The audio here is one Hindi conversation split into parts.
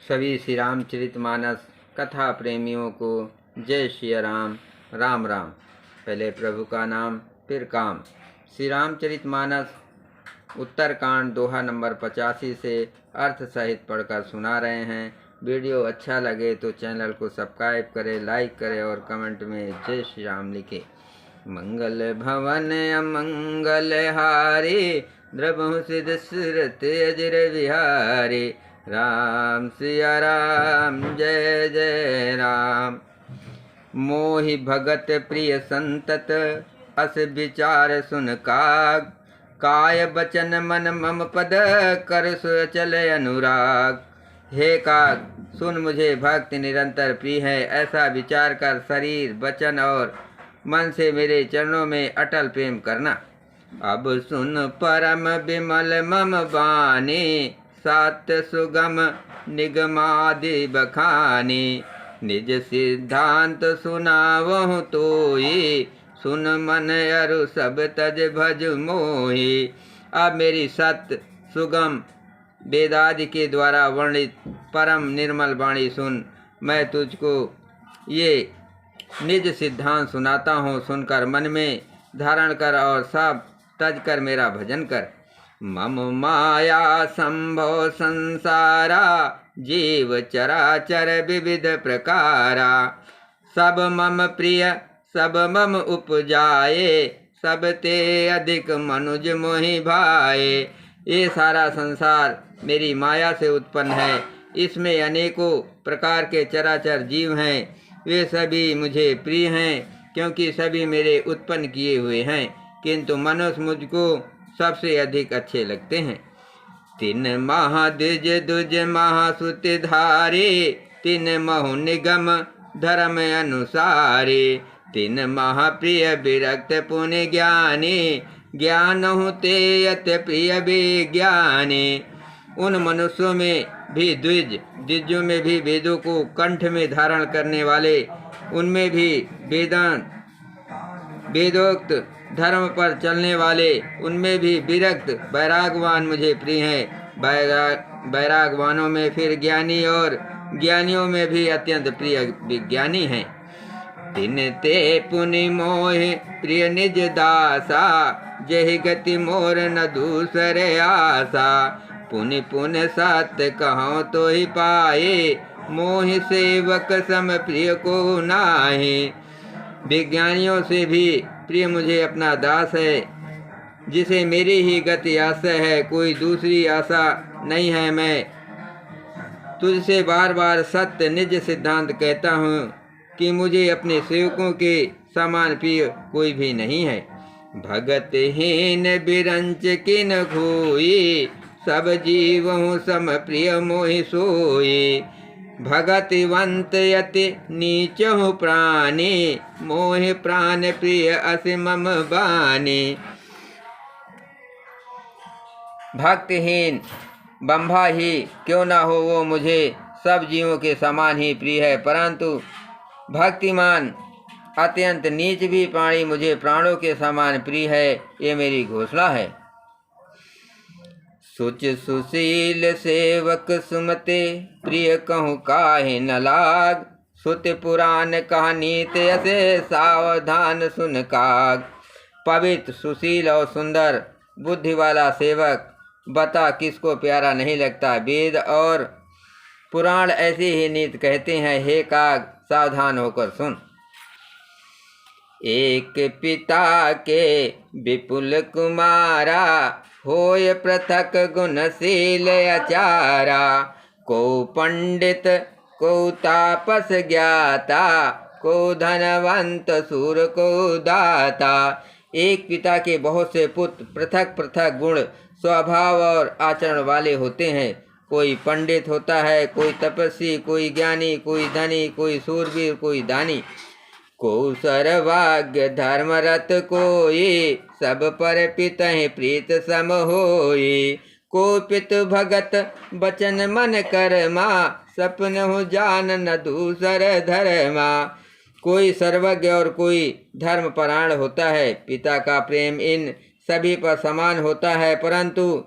सभी श्री रामचरितमानस कथा प्रेमियों को जय श्री राम। राम राम। पहले प्रभु का नाम फिर काम। श्री रामचरितमानस उत्तरकांड दोहा नंबर 85 से अर्थ सहित पढ़कर सुना रहे हैं। वीडियो अच्छा लगे तो चैनल को सब्सक्राइब करें, लाइक करें और कमेंट में जय श्री राम लिखें। मंगल भवन अमंगल हारी, द्रवहु सिद्ध सुरत अजर विहारी। राम सिया राम जय जय राम। मोहि भगत प्रिय संतत, अस विचार सुन काग। काय बचन मन मम पद, कर सो चले अनुराग। हे काग, सुन मुझे भक्ति निरंतर प्रिय है, ऐसा विचार कर शरीर वचन और मन से मेरे चरणों में अटल प्रेम करना। अब सुन परम विमल मम बानी, सात्य सुगम निगमादि बखानी। निज सिद्धांत सुनावहु तोई, सुन मन अरु सब तज भज मोही। अब मेरी सत्य सुगम वेदादि के द्वारा वर्णित परम निर्मल वाणी सुन। मैं तुझको ये निज सिद्धांत सुनाता हूँ, सुनकर मन में धारण कर और सब तज कर मेरा भजन कर। मम माया संभव संसारा, जीव चराचर विविध प्रकारा। सब मम प्रिय सब मम उपजाए, सब ते अधिक मनुज मोहि भाए। ये सारा संसार मेरी माया से उत्पन्न है, इसमें अनेकों प्रकार के चराचर जीव हैं। वे सभी मुझे प्रिय हैं, क्योंकि सभी मेरे उत्पन्न किए हुए हैं, किंतु मनुष्य मुझको सबसे अधिक अच्छे लगते हैं। तिन महाद्विज दुज महासुति धारे, तिन महु निगम धर्म अनुसारे। तिन महाप्रिय विरक्त पुण्य ज्ञानी, ज्ञान होते अति प्रिय विज्ञानी। उन मनुष्यों में भी द्विज, द्विजों में भी वेदों को कंठ में धारण करने वाले, उनमें भी वेदोक्त धर्म पर चलने वाले, उनमें भी विरक्त वैरागवान मुझे प्रिय हैं। वैरागवानों में फिर ज्ञानी और ज्ञानियों में भी अत्यंत प्रिय विज्ञानी हैं। तिन ते पुनि मोहि प्रिय निज दासा, जहि गति मोर न दूसरे आसा। पुनि पुनि सत्य कहो तो ही पाए, मोहि सेवक सम प्रिय को नाहि। विज्ञानियों से भी प्रिय मुझे अपना दास है, जिसे मेरी ही गति आशय है, कोई दूसरी आशा नहीं है। मैं तुझसे बार बार सत्य निज सिद्धांत कहता हूँ कि मुझे अपने सेवकों के समान प्रिय कोई भी नहीं है। भगतहीन बिरंच किन खोई, सब जीवहु सम प्रिय मोहि सोई। भगतिवंत यति नीचहु प्राणी, मोहि प्राण प्रिय अति मम बानी। भक्तहीन बंभा ही क्यों न हो, वो मुझे सब जीवों के समान ही प्रिय है, परंतु भक्तिमान अत्यंत नीच भी प्राणी मुझे प्राणों के समान प्रिय है, ये मेरी घोषणा है। सुच सुशील सेवक सुमते, प्रिय कहूँ काहे न लाग। सुत पुराण कहानी ते असे, सावधान सुन काग। पवित्र सुशील और सुंदर बुद्धि वाला सेवक, बता किसको प्यारा नहीं लगता। वेद और पुराण ऐसे ही नीत कहते हैं। हे काग, सावधान होकर सुन। एक पिता के विपुल कुमारा, होय पृथक गुणशील आचारा। को पंडित को तापस ज्ञाता, को धनवंत सूर को दाता। एक पिता के बहुत से पुत्र पृथक पृथक गुण, स्वभाव और आचरण वाले होते हैं। कोई पंडित होता है, कोई तपस्वी, कोई ज्ञानी, कोई धनी, कोई सूरवीर, कोई दानी। को सर्वज्ञ धर्मरत कोई, सब पर पितहि प्रीत सम होई। को पितु भगत बचन मन कर्मा, सपन हो जान न दूसर धर्मा। कोई सर्वज्ञ और कोई धर्मपरायण होता है। पिता का प्रेम इन सभी पर समान होता है, परंतु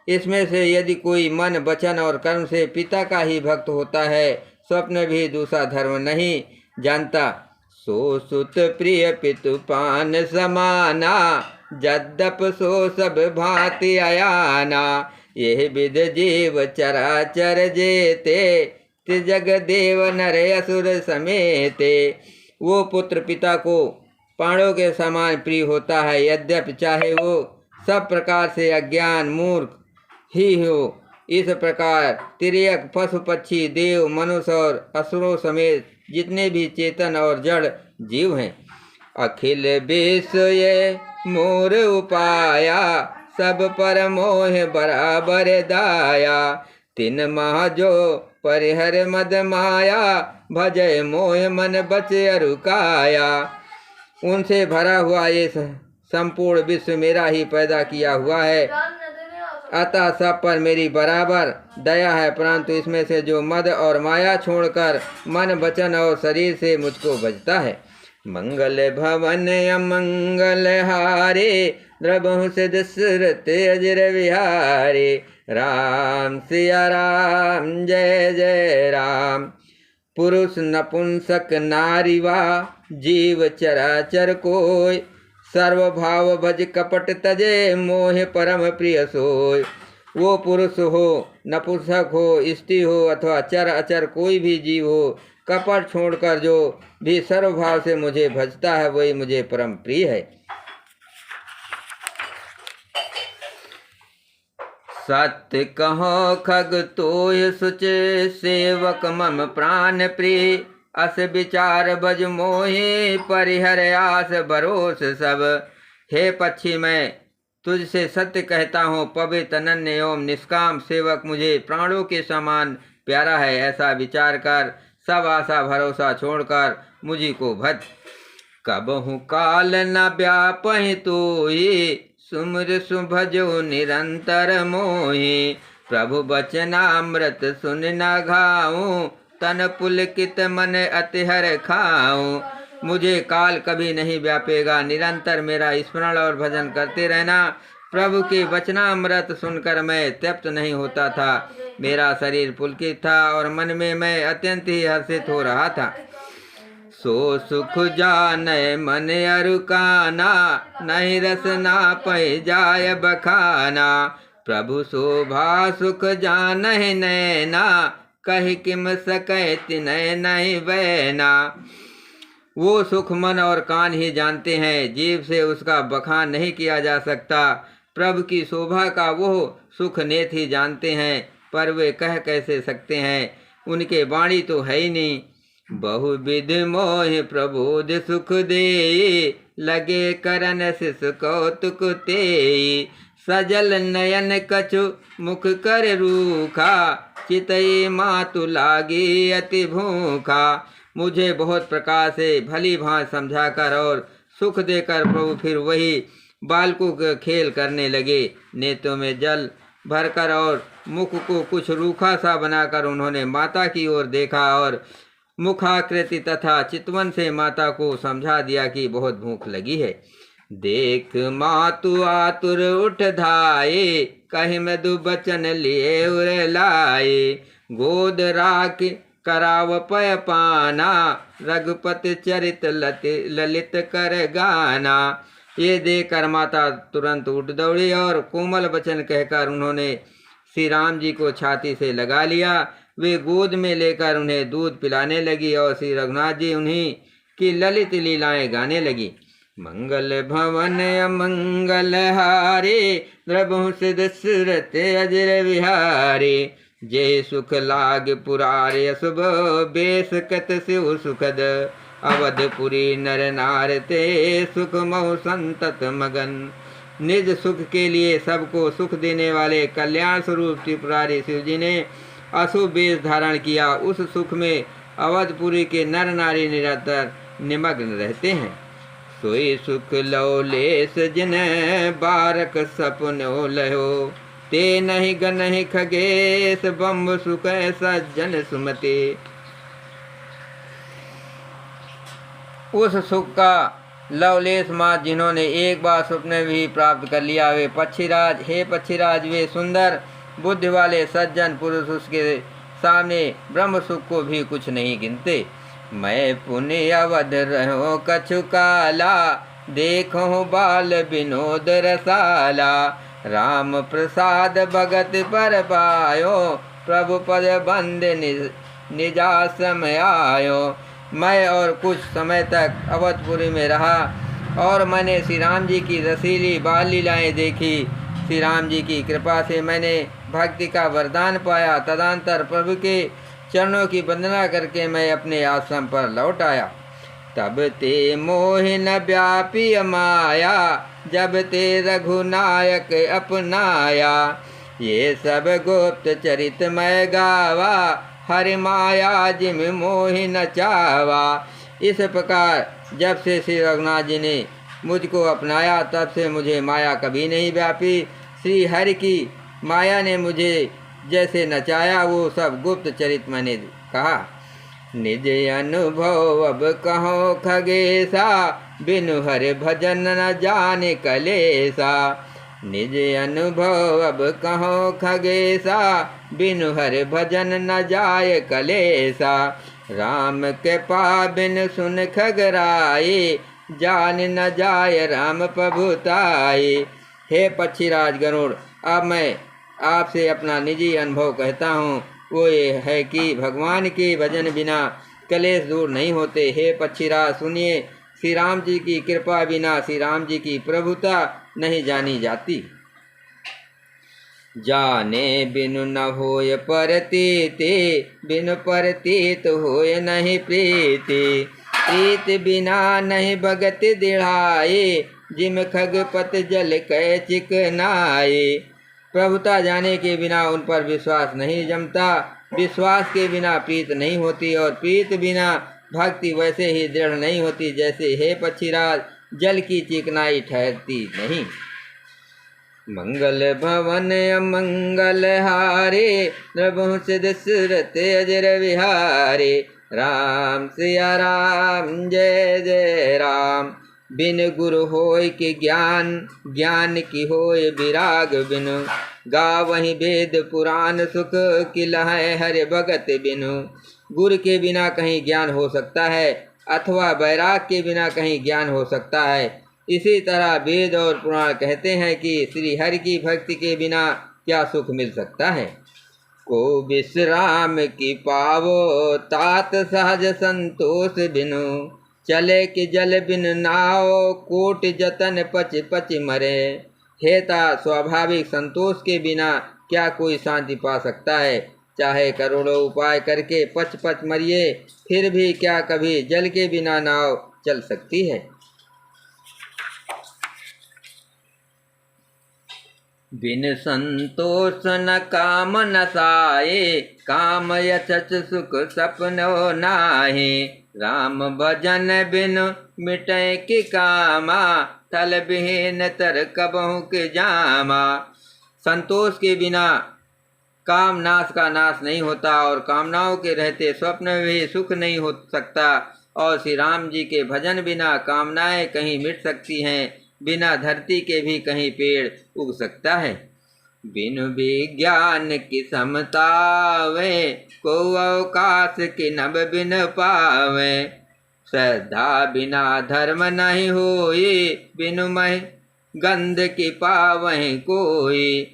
इसमें से यदि कोई मन वचन और कर्म से पिता का ही भक्त होता है, स्वप्न भी दूसरा धर्म नहीं जानता। सो सुत प्रिय पितु पान समाना, जद्दप सो सब भांति अयाना। यह विद जीव चराचर जेते, त्रिजग देव नर असुर समेते। वो पुत्र पिता को प्राणों के समान प्रिय होता है, यद्यपि चाहे वो सब प्रकार से अज्ञान मूर्ख ही हो। इस प्रकार तिर्यक पशु पक्षी देव मनुष्य और असुरों समेत जितने भी चेतन और जड़ जीव हैं, अखिल विश्व ये मोर उपाया, सब पर मोह बराबर दाया। तिन माह जो परिहर मद माया, भजय मोह मन बच अरुकाया। उनसे भरा हुआ ये संपूर्ण विश्व मेरा ही पैदा किया हुआ है, अतः सब पर मेरी बराबर दया है, परंतु इसमें से जो मद और माया छोड़कर मन वचन और शरीर से मुझको बचता है। मंगल भवन अमंगल हारे, द्रबहु से दशरथ अजर विहारे। राम सिया राम जय जय राम। पुरुष नपुंसक नारी वा, जीव चराचर कोय। सर्वभाव भज कपट तजे, मोह परम प्रिय सोय। वो पुरुष हो, नपुंसक हो, स्त्री हो अथवा चर अचर कोई भी जीव हो, कपट छोड़कर जो भी सर्वभाव से मुझे भजता है, वही मुझे परम प्रिय है। सत्य कहो खग तोय सुच, सेवक मम प्राण प्रिय। अस विचार भज मोहि, परिहर आस भरोस सब। हे पक्षी, मैं तुझसे सत्य कहता हूँ, पवित्र अनन्य एवं निष्काम सेवक मुझे प्राणों के समान प्यारा है। ऐसा विचार कर सब आशा भरोसा छोड़कर मुझी को भज। कबहु काल न व्यापहि तोहि, सुमिर सुभजो निरंतर मोहि। प्रभु बचनामृत सुन न घाऊं, तन पुलकित मन अतिहर खाऊं। मुझे काल कभी नहीं व्यापेगा, निरंतर मेरा स्मरण और भजन करते रहना। प्रभु के वचनामृत सुनकर मैं तृप्त नहीं होता था, मेरा शरीर पुलकित था और मन में मैं अत्यंत ही हर्षित हो रहा था। सो सुख जाने मन अरुकाना, नहीं रसना पै जाय बखाना। प्रभु शोभा सुख जानहि नैना, कह किम सकै तिनय नहीं बहना। वो सुख मन और कान ही जानते हैं, जीव से उसका बखान नहीं किया जा सकता। प्रभु की शोभा का वो सुख नेत ही जानते हैं, पर वे कह कैसे सकते हैं, उनके वाणी तो है ही नहीं। बहुविध मोह प्रबोध सुख दे, लगे करन शिष कौतुक ते। सजल नयन कछु मुख कर रूखा, चितई मातु लागी अति भूखा। मुझे बहुत प्रकार से भली भांति समझाकर और सुख देकर प्रभु फिर वही बालकों के खेल करने लगे। नेत्रों में जल भरकर और मुख को कुछ रूखा सा बनाकर उन्होंने माता की ओर देखा और मुखाकृति तथा चितवन से माता को समझा दिया कि बहुत भूख लगी है। देख मातु आतुर उठ धाये, कहि मधु बचन लिए उर लाए। गोद राख कराव पय पाना, रघुपति चरित ललित कर गाना। ये देखकर माता तुरंत उठ दौड़ी और कोमल वचन कहकर उन्होंने श्री राम जी को छाती से लगा लिया। वे गोद में लेकर उन्हें दूध पिलाने लगी और श्री रघुनाथ जी उन्हीं की ललित लीलाएं गाने लगी। मंगल भवन अमंगल हारे, द्रबहु से दशरथ अजर विहारे। जय सुख लाग पुरारे अशुभ, बेस कत शिव सुखद। अवधपुरी नर नार ते, सुख महु संतत मगन। निज सुख के लिए सबको सुख देने वाले कल्याण स्वरूप त्रिपुरारी शिव जी ने अशुभ वेश धारण किया। उस सुख में अवधपुरी के नर नारी निरंतर निमग्न रहते हैं। सोई सुख लौलेस जिन, बारक सपनो लहो। ते नहीं गनहि खगेश, बम्ब सुख सज्जन सुमते। उस सुख का लवलेश मात जिन्होंने एक बार स्वप्न भी प्राप्त कर लिया वे पक्षीराज, हे पक्षीराज, वे सुंदर बुद्धि वाले सज्जन पुरुष उसके सामने ब्रह्म सुख को भी कुछ नहीं गिनते। मैं पुण्य अवध रहो कछु काला, देखो बाल विनोद रसाला, राम प्रसाद भगत पर पायो, प्रभु पद बंद निजासम आयो। मैं और कुछ समय तक अवधपुरी में रहा और मैंने श्री राम जी की रसीली बाल लीलाएँ देखी। श्री राम जी की कृपा से मैंने भक्ति का वरदान पाया। तदंतर प्रभु के चरणों की वंदना करके मैं अपने आश्रम पर लौट आया। तब ते मोह न व्यापी माया, जब ते रघुनायक अपनाया, ये सब गुप्त चरित मैं गावा, हरि माया जिम मोह न चावा। इस प्रकार जब से श्री रघुनाथ जी ने मुझको अपनाया तब से मुझे माया कभी नहीं व्यापी। श्री हरि की माया ने मुझे जैसे नचाया वो सब गुप्त चरित मैंने कहा। निज अनुभव अब कहो खगेसा, बिनु हरि भजन न जाने कलेसा। निज अनुभव अब कहो खगेसा, बिनु हरि भजन न जाय कलेसा। राम के पाबिन सुन खगराए, जान न जाय राम प्रभुताए। हे पक्षीराज गरुड़, अब मैं आपसे अपना निजी अनुभव कहता हूँ। वो ये है कि भगवान के भजन बिना कलेश दूर नहीं होते। हे पक्षीराज सुनिए, श्री राम जी की कृपा बिना श्री राम जी की प्रभुता नहीं जानी जाती। जाने बिनु न होय परतीति, बिनु परतीत होय नहीं प्रीति। प्रीत बिना नहीं भगत दिढ़ाए, जिम खगपत जल कै चिकनाए। प्रभुता जाने के बिना उन पर विश्वास नहीं जमता, विश्वास के बिना प्रीत नहीं होती और प्रीत बिना भक्ति वैसे ही दृढ़ नहीं होती जैसे हे पक्षीराज जल की चिकनाई ठहरती नहीं। मंगल भवन अमंगल हारे, रघुवंश दशरथ अजर विहारे। राम सिया राम जय जय राम। बिन गुरु होय के ज्ञान, ज्ञान की होय विराग बिनु। गावहि वेद पुराण सुख, किलहै हरि भगत बिनु। गुरु के बिना कहीं ज्ञान हो सकता है अथवा वैराग के बिना कहीं ज्ञान हो सकता है। इसी तरह वेद और पुराण कहते हैं कि श्री हरि की भक्ति के बिना क्या सुख मिल सकता है। को विश्राम की पावो, तात सहज संतोष बिनु। चले कि जल बिन नाव, कोट जतन पच पच मरे। हेता स्वाभाविक संतोष के बिना क्या कोई शांति पा सकता है। चाहे करोड़ों उपाय करके पच पच मरिए, फिर भी क्या कभी जल के बिना नाव चल सकती है। बिन संतोष न काम नसाए, काम यचच सुख सपनो नाहे। राम भजन बिन मिटै कि कामा, थल बिहीन तर कबहु के जामा। संतोष के बिना काम नाश का नाश नहीं होता और कामनाओं के रहते स्वप्न में भी सुख नहीं हो सकता। और श्री राम जी के भजन बिना कामनाएं कहीं मिट सकती हैं, बिना धरती के भी कहीं पेड़ उग सकता है। बिनु विज्ञान की समतावे, को अवकाश की नभ बिन पावे। श्रद्धा बिना धर्म नहीं होई, बिनु मह गंध की पावहि कोई।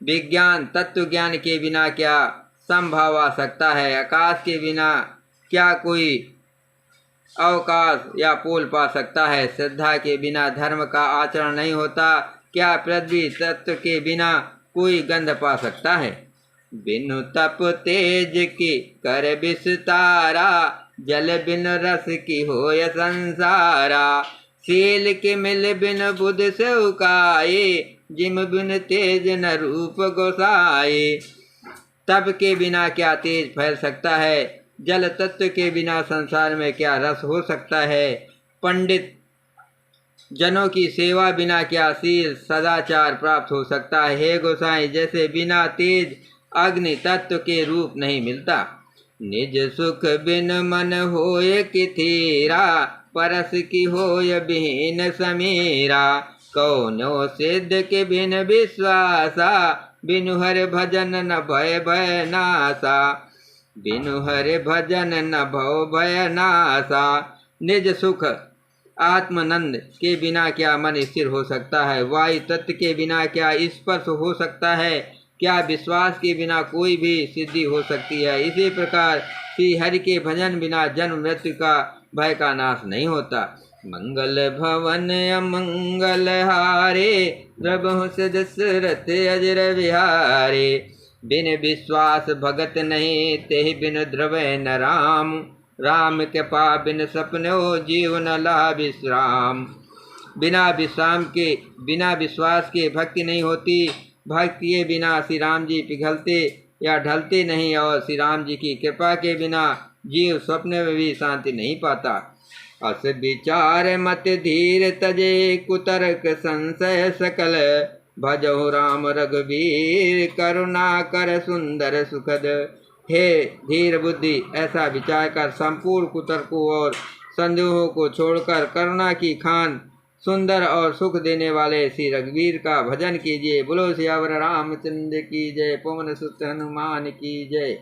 विज्ञान तत्व ज्ञान के बिना क्या संभव आ सकता है। आकाश के बिना क्या कोई अवकाश या पोल पा सकता है। श्रद्धा के बिना धर्म का आचरण नहीं होता। क्या पृथ्वी तत्व के बिना कोई गंध पा सकता है। बिनु तप तेज की कर विस्तारा, जल बिन रस की होय संसारा। शील के मिल बिन बुध से उकाए, जिम बिन तेज न रूप गोसाए। तप के बिना क्या तेज फैल सकता है। जल तत्व के बिना संसार में क्या रस हो सकता है। पंडित जनों की सेवा बिना क्या शील सदाचार प्राप्त हो सकता है। हे गोसाई, जैसे बिना तेज अग्नि तत्व के रूप नहीं मिलता। निज सुख बिन मन होए कि थीरा, परस की होय बिन समीरा। कौनो सिद्ध के बिन विश्वासा, बिनु हर भजन न भय भय नासा। बिनु हर भजन न भव भय नासा। निज सुख आत्मनंद के बिना क्या मन स्थिर हो सकता है। वायु तत्व के बिना क्या स्पर्श हो सकता है। क्या विश्वास के बिना कोई भी सिद्धि हो सकती है। इसी प्रकार श्री हरि के भजन बिना जन्म मृत्यु का भय का नाश नहीं होता। मंगल भवन अमंगल हारे, द्रवहु दशरथ अजर विहारे। बिन विश्वास भगत नहीं, तेहि बिन द्रवै न राम। राम कृपा बिन सपनो, जीव न ला विश्राम। बिना विश्वास के भक्ति नहीं होती। भक्ति के बिना श्री राम जी पिघलते या ढलते नहीं, और श्री राम जी की कृपा के बिना जीव स्वप्न में भी शांति नहीं पाता। अस विचार मत धीर तजे, कुतर्क संशय सकल। भजो राम रघुवीर, करुणा कर सुंदर सुखद। हे धीर बुद्धि, ऐसा विचार कर संपूर्ण कुतर्कों और संदेहों को छोड़कर करुणा की खान सुंदर और सुख देने वाले श्री रघुवीर का भजन कीजिए। बोलो सियावर रामचंद्र की जय। पवन सुत हनुमान की जय।